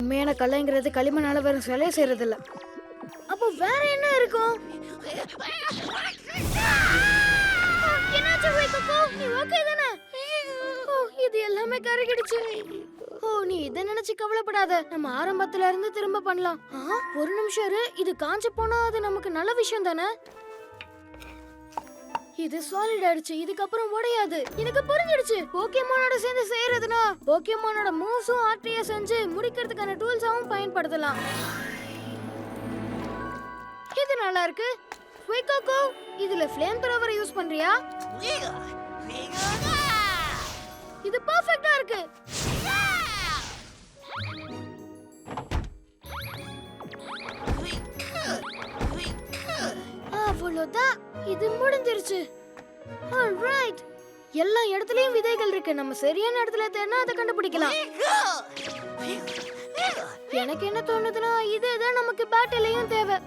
உண்மையான கலைங்கிறது களிமண்ணால வெறும் சிலையை செய்யறது இல்ல. அப்போ வேற என்ன இருக்கும்? என்னாச்சு வைக்கோ? நீ ஓகே தானே? ஓ, இது எல்லாமே கருகிடுச்சு. ஓ, நீ இத நினைச்சு கவலைப்படாத. நம்ம ஆரம்பத்துல இருந்து திரும்ப பண்ணலாம். ஒரு நிமிஷம் இரு. இது காஞ்சு போனா அது நமக்கு நல்ல விஷயம் தானே? இது சாலிட் ஆயிடுச்சு. இதுக்கப்புறம் உடையாது. எனக்கு புரிஞ்சிடுச்சு. போக்கேமானோட சேர்ந்து செய்யறதுனா போக்கேமானோட மூவ்ஸும் ஆர்டியா செஞ்சு முடிக்கிறதுக்கான டூல்ஸாவும் பயன்படுத்தலாம். இது நல்லா இருக்கு. வைக்கோகோ, இதுல ஃப்ளேம் த்ரோவர் யூஸ் பண்றியா? இது பெர்ஃபெக்ட்டா இருக்கு. அவ்வளவுதான். இது முடிஞ்சிருச்சு. ஆல்ரைட். எல்லா இடத்துலயும் விதைகள் இருக்கு. நம்ம சரியான இடத்துல தேடினா அதை கண்டுபிடிக்கலாம். எனக்கு என்ன தோணுதுன்னா இதேதான் நமக்கு பேட்டிலையும் தேவை.